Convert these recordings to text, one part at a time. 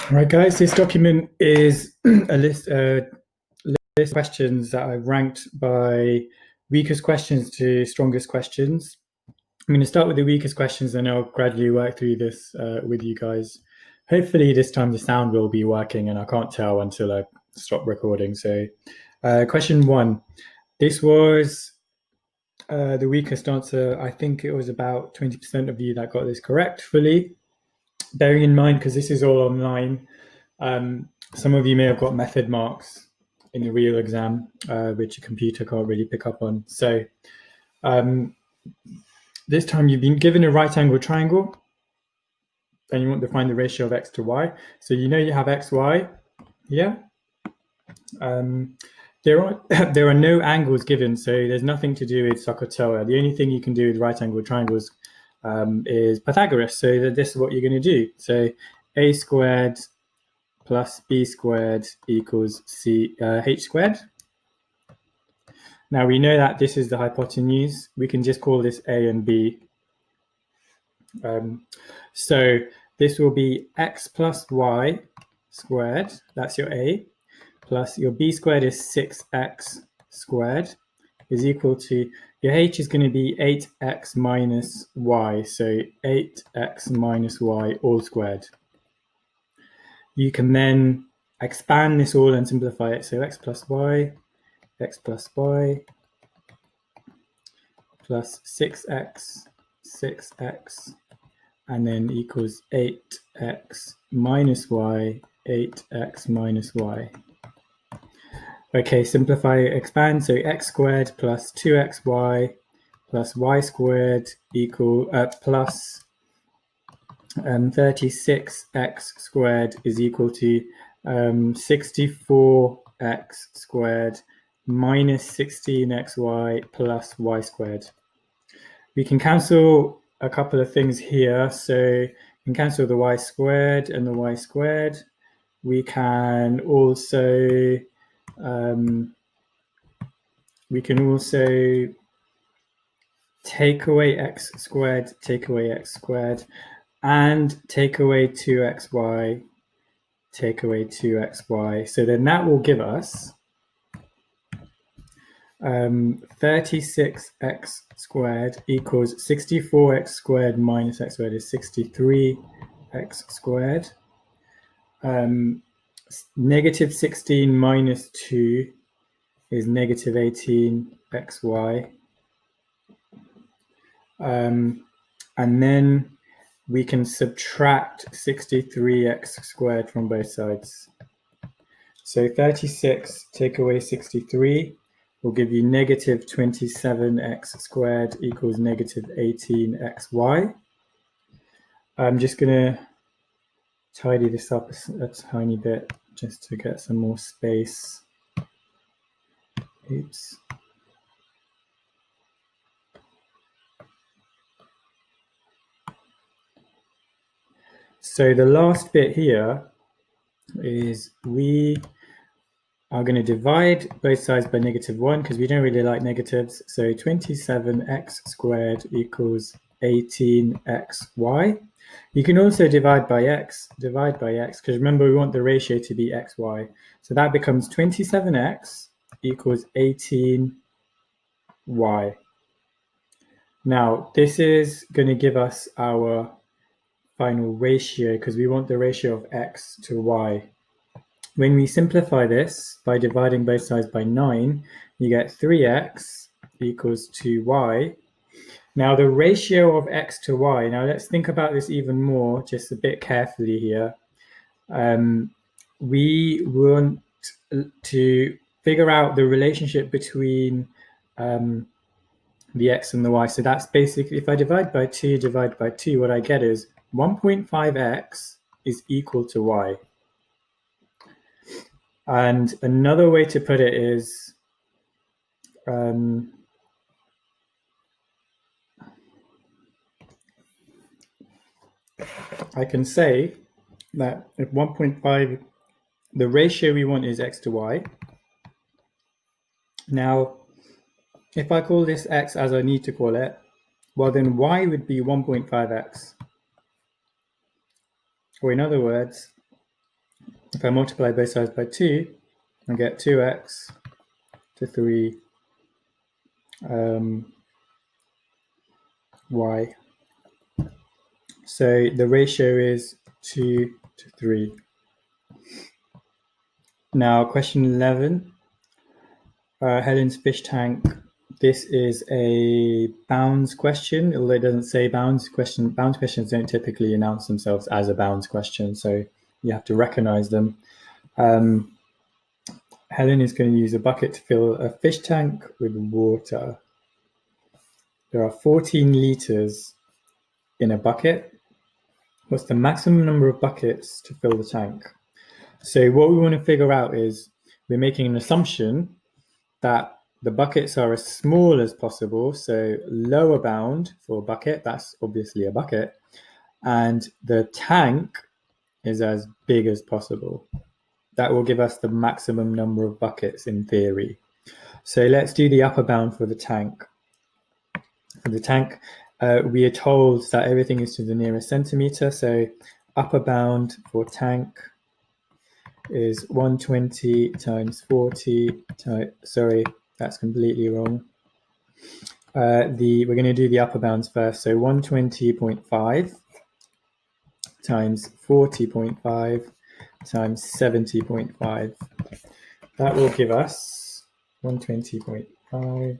Right, guys, this document is a list of questions that I've ranked by weakest questions to strongest questions. I'm going to start with the weakest questions, and I'll gradually work through this with you guys. Hopefully this time the sound will be working, and I can't tell until I stop recording. So question 1. This was the weakest answer. I think it was about 20% of you that got this correct fully. Bearing in mind, because this is all online, some of you may have got method marks in the real exam, which a computer can't really pick up on. So this time you've been given a right angle triangle and you want to find the ratio of x to y. So you know you have x, y here. There are no angles given, so there's nothing to do with SOHCAHTOA. The only thing you can do with right angle triangles is Pythagoras. So this is what you're going to do. So a squared plus b squared equals h squared. Now we know that this is the hypotenuse. We can just call this a and b. So this will be x plus y squared, that's your a, plus your b squared is 6x squared is equal to, your h is going to be 8x minus y, so 8x minus y all squared. You can then expand this all and simplify it. So x plus y plus 6x, and then equals 8x minus y, 8x minus y. Okay, simplify, expand. So x squared plus 2xy plus y squared equal plus 36x squared is equal to 64x squared minus 16xy plus y squared. We can cancel a couple of things here. So we can cancel the y squared and the y squared. We can also take away x squared, and take away 2xy, So then that will give us 36x squared equals 64x squared minus x squared is 63x squared. Negative 16 minus 2 is negative 18xy. And then we can subtract 63x squared from both sides. So 36 take away 63 will give you negative 27x squared equals negative 18xy. I'm just going to tidy this up a tiny bit just to get some more space. Oops. So the last bit here is we are going to divide both sides by -1 because we don't really like negatives. So 27x squared equals 18xy. You can also divide by x, because remember we want the ratio to be xy. So that becomes 27x equals 18y. Now this is going to give us our final ratio because we want the ratio of x to y. When we simplify this by dividing both sides by 9, you get 3x equals 2y. Now the ratio of x to y, now let's think about this even more, just a bit carefully here. We want to figure out the relationship between the x and the y. So that's basically, if I divide by 2, what I get is 1.5x is equal to y. And another way to put it is I can say that if 1.5, the ratio we want is x to y. Now, if I call this x as I need to call it, well then y would be 1.5x. Or in other words, if I multiply both sides by 2, I get 2x to 3 y. So the ratio is 2 to 3. Now, question 11, Helen's fish tank. This is a bounds question, although it doesn't say bounds question. Bounds questions don't typically announce themselves as a bounds question, so you have to recognize them. Helen is going to use a bucket to fill a fish tank with water. There are 14 liters in a bucket. What's the maximum number of buckets to fill the tank? So what we want to figure out is we're making an assumption that the buckets are as small as possible. So lower bound for a bucket, that's obviously a bucket. And the tank is as big as possible. That will give us the maximum number of buckets in theory. So let's do the upper bound for the tank. For the tank, we are told that everything is to the nearest centimeter. So upper bound for tank is 120 times 40 times, sorry, that's completely wrong. We're going to do the upper bounds first. So 120.5 times 40.5 times 70.5. That will give us 120.5,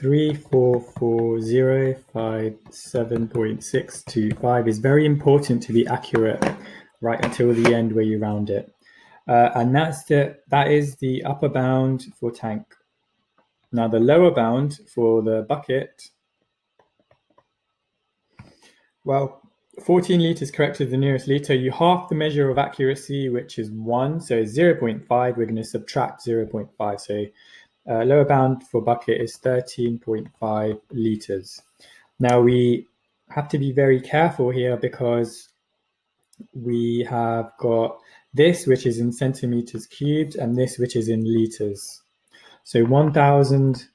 34405.7.625 is very important to be accurate right until the end where you round it. And that is the upper bound for tank. Now the lower bound for the bucket, well, 14 liters correct to the nearest liter. You half the measure of accuracy, which is 1, so 0.5. We're going to subtract 0.5. So lower bound for bucket is 13.5 liters. Now we have to be very careful here because we have got this, which is in centimeters cubed, and this, which is in liters. So 1,000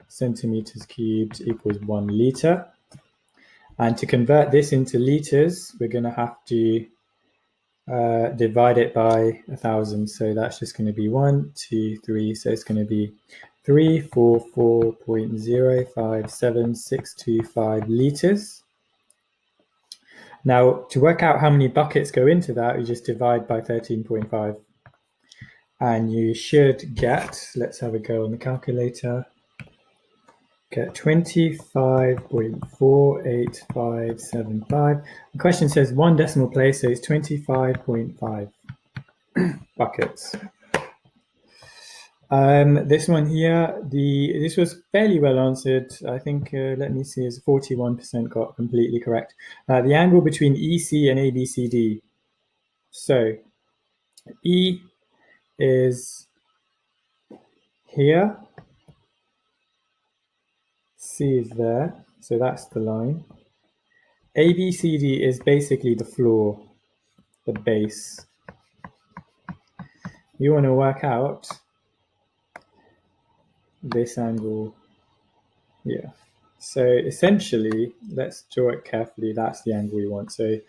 centimeters cubed equals 1 liter. And to convert this into liters, we're going to have to divide it by 1,000. So that's just going to be 1, 2, 3. So it's going to be 344.057625 liters. Now, to work out how many buckets go into that, you just divide by 13.5. And you should get, let's have a go on the calculator, get 25.48575. The question says 1 decimal place, so it's 25.5 buckets. This one here, this was fairly well answered. I think, let me see, it's 41% got completely correct. The angle between EC and ABCD. So E is here, C is there, so that's the line. ABCD is basically the floor, the base. You want to work out this angle here. So essentially, let's draw it carefully. That's the angle we want. So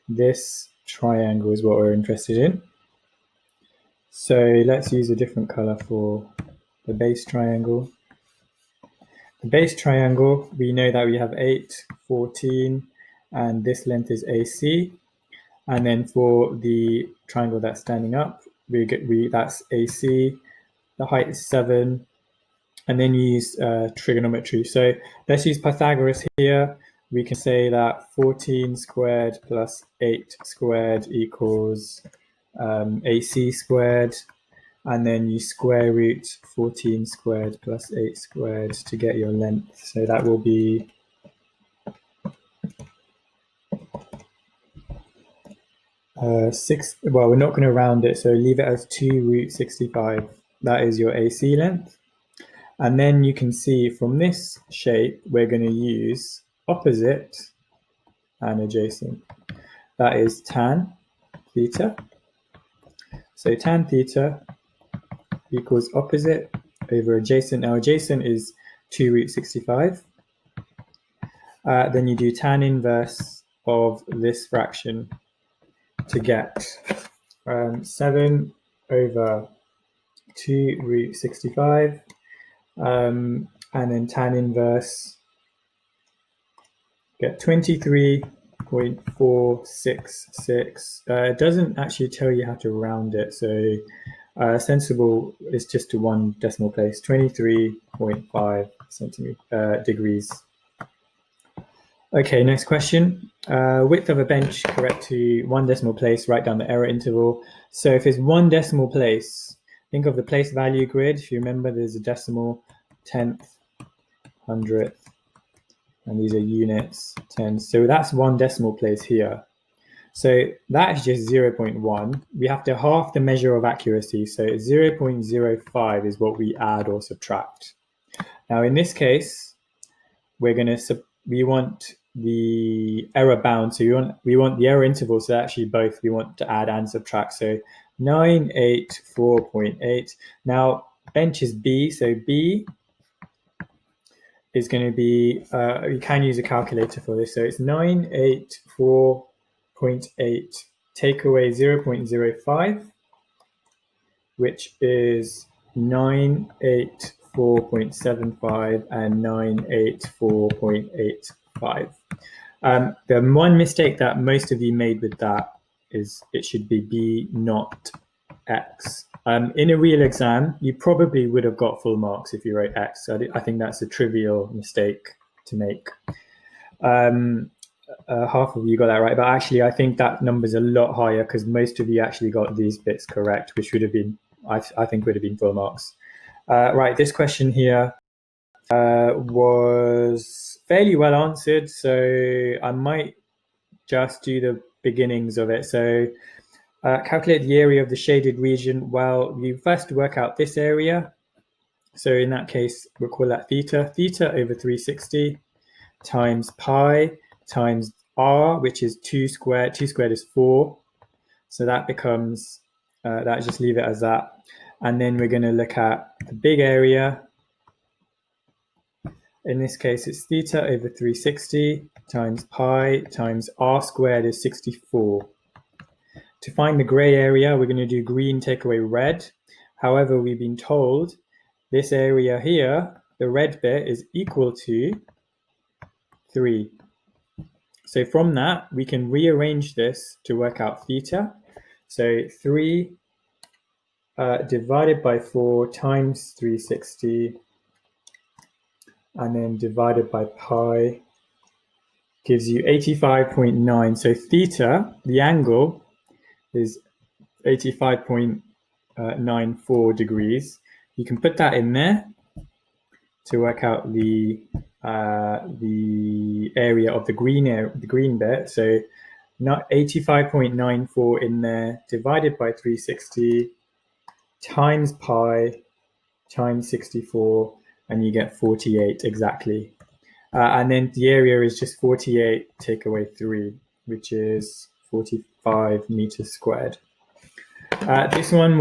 this triangle is what we're interested in. So let's use a different color for the base triangle. The base triangle, we know that we have 8, 14, and this length is AC. And then for the triangle that's standing up, that's AC. The height is 7. And then you use trigonometry. So let's use Pythagoras here. We can say that 14 squared plus 8 squared equals AC squared. And then you square root 14 squared plus 8 squared to get your length. So that will be well, we're not going to round it, so leave it as 2 root 65. That is your AC length. And then you can see from this shape, we're going to use opposite and adjacent. That is tan theta. So tan theta equals opposite over adjacent. Now adjacent is 2 root 65. Then you do tan inverse of this fraction. to get 7 over 2 root 65, and then tan inverse, get 23.466. It doesn't actually tell you how to round it, so sensible is just to 1 decimal place, 23.5 degrees. Okay, next question. Width of a bench correct to 1 decimal place, write down the error interval. So if it's 1 decimal place, think of the place value grid. If you remember, there's a decimal, 10th, 100th, and these are units, tens. So that's 1 decimal place here. So that is just 0.1. We have to half the measure of accuracy. So 0.05 is what we add or subtract. Now in this case, we want the error bound. So we want the error interval. So actually both we want to add and subtract. So 984.8. Now bench is B. So B is going to be, you can use a calculator for this. So it's 984.8, take away 0.05, which is 984.75 and 984.85. The one mistake that most of you made with that is it should be B, not X. In a real exam, you probably would have got full marks if you wrote X. So I think that's a trivial mistake to make. Half of you got that right, but actually I think that number's a lot higher because most of you actually got these bits correct, which would have been, I think would have been full marks. Right, this question here was fairly well answered, so I might just do the beginnings of it. So calculate the area of the shaded region. Well, you first work out this area. So in that case, we'll call that theta. Theta over 360 times pi times r, which is 2 squared. 2 squared is 4. So that becomes, just leave it as that. And then we're going to look at the big area. In this case, it's theta over 360 times pi times r squared is 64. To find the gray area, we're going to do green, take away red. However, we've been told this area here, the red bit, is equal to 3. So from that, we can rearrange this to work out theta. So 3 divided by 4 times 360, and then divided by pi, gives you 85.9. So theta, the angle, is 85.94 degrees. You can put that in there to work out the area of the green bit. So not 85.94 in there, divided by 360 times pi times 64, and you get 48 exactly. And then the area is just 48 take away 3, which is 45 meters squared. This one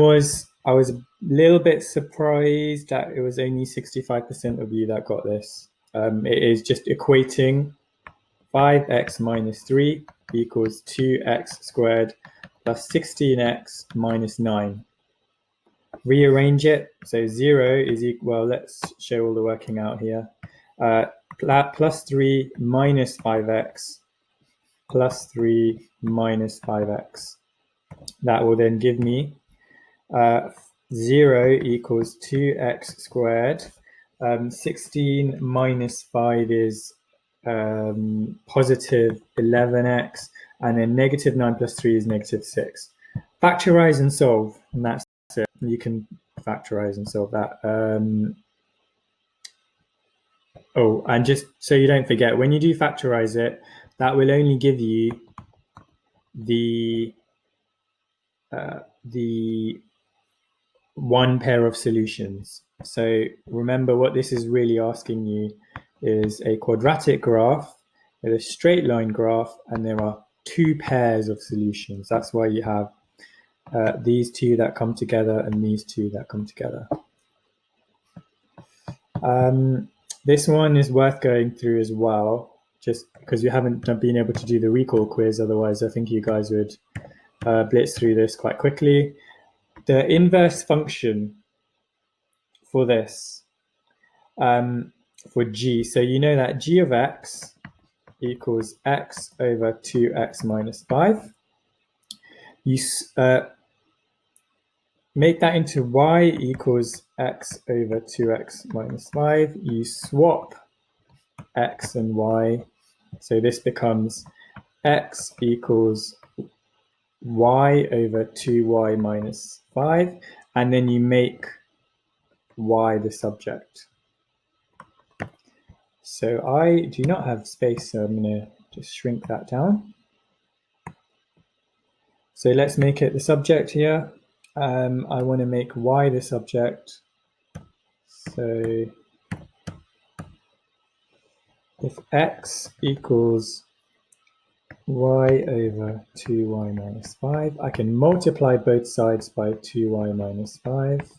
I was a little bit surprised that it was only 65% of you that got this. It is just equating 5x minus 3 equals 2x squared plus 16x minus 9. Rearrange it. So 0 is equal, well, let's show all the working out here. Plus 3 minus 5x plus 3 minus 5x. That will then give me 0 equals 2x squared. 16 minus 5 is positive 11x, and then negative 9 plus 3 is negative 6. Factorize and solve, and that's it. You can factorize and solve that. Oh, and just so you don't forget, when you do factorize it, that will only give you the one pair of solutions. So remember, what this is really asking you is a quadratic graph, a straight line graph, and there are 2 pairs of solutions. That's why you have these 2 that come together and these 2 that come together. This one is worth going through as well, just because you haven't been able to do the recall quiz. Otherwise, I think you guys would blitz through this quite quickly. The inverse function for this, for g, so you know that g of x equals x over 2x minus 5. You make that into y equals x over 2x minus 5. You swap x and y, so this becomes x equals y over 2y minus 5, and then you make y the subject. So I do not have space, so I'm going to just shrink that down. So let's make it the subject here. I want to make y the subject. So if x equals y over 2y minus 5, I can multiply both sides by 2y minus 5.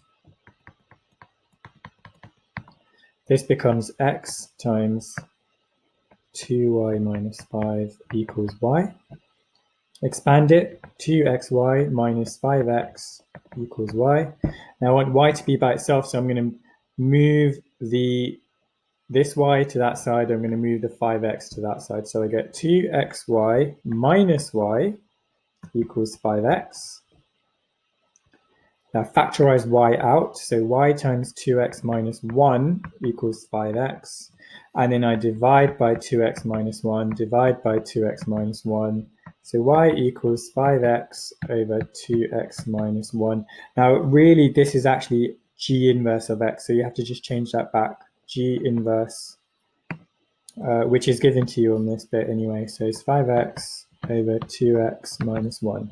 This becomes x times 2y minus 5 equals y. Expand it, 2xy minus 5x equals y. Now I want y to be by itself, so I'm going to move this y to that side. I'm going to move the 5x to that side. So I get 2xy minus y equals 5x. Now factorize y out, so y times 2x minus 1 equals 5x. And then I divide by 2x minus 1, divide by 2x minus 1. So y equals 5x over 2x minus 1. Now really this is actually g inverse of x, so you have to just change that back. G inverse, which is given to you on this bit anyway. So it's 5x over 2x minus 1.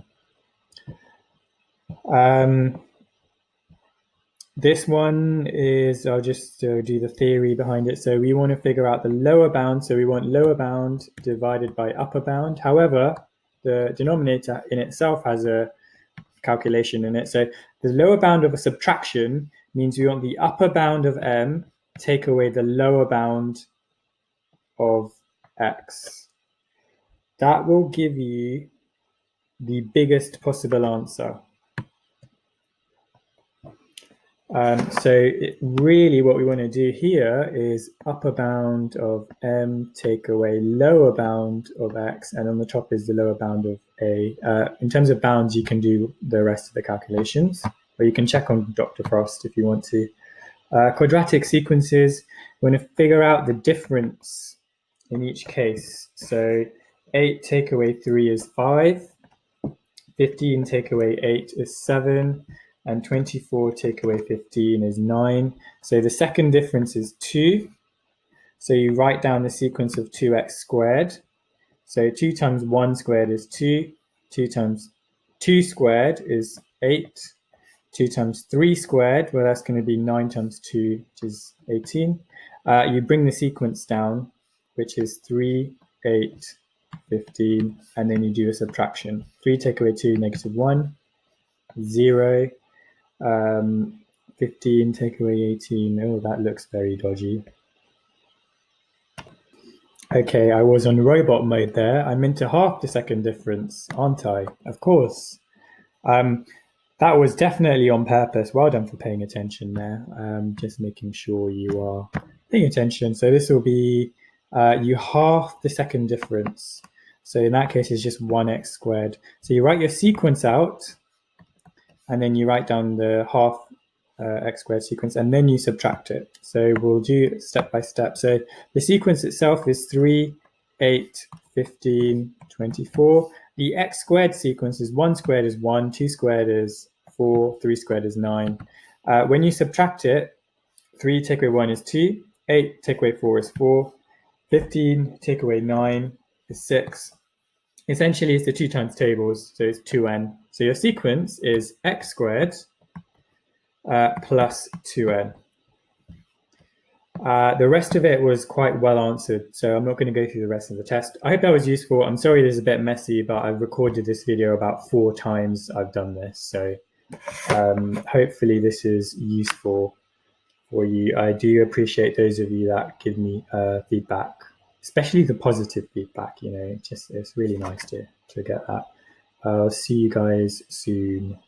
This one is, I'll just do the theory behind it. So we want to figure out the lower bound. So we want lower bound divided by upper bound. However, the denominator in itself has a calculation in it. So the lower bound of a subtraction means we want the upper bound of m take away the lower bound of x. That will give you the biggest possible answer. So really what we want to do here is upper bound of m take away lower bound of x, and on the top is the lower bound of a. In terms of bounds, you can do the rest of the calculations, or you can check on Dr. Frost if you want to. Quadratic sequences, we want to figure out the difference in each case. So 8 take away 3 is 5, 15 take away 8 is 7, and 24 take away 15 is 9. So the second difference is 2. So you write down the sequence of 2x squared. So 2 times 1 squared is 2. 2 times 2 squared is 8. 2 times 3 squared, well, that's going to be 9 times 2, which is 18. You bring the sequence down, which is 3, 8, 15, and then you do a subtraction. 3 take away 2, negative 1, 0. 15 take away 18. Oh, that looks very dodgy. Okay, I was on robot mode there. I'm into half the second difference, aren't I? Of course. That was definitely on purpose. Well done for paying attention there. Just making sure you are paying attention. So this will be, you half the second difference. So in that case, it's just 1x squared. So you write your sequence out, and then you write down the half x squared sequence, and then you subtract it. So we'll do step by step. So the sequence itself is 3, 8, 15, 24. The x squared sequence is 1 squared is 1, 2 squared is 4, 3 squared is 9. When you subtract it, 3 take away 1 is 2, 8 take away 4 is 4, 15 take away 9 is 6. Essentially, it's the 2 times tables, so it's 2n. So your sequence is x squared plus 2n. The rest of it was quite well answered, so I'm not going to go through the rest of the test. I hope that was useful. I'm sorry this is a bit messy, but I've recorded this video about 4 times I've done this, so hopefully this is useful for you. I do appreciate those of you that give me feedback, especially the positive feedback. You know, it's really nice to get that. I'll see you guys soon.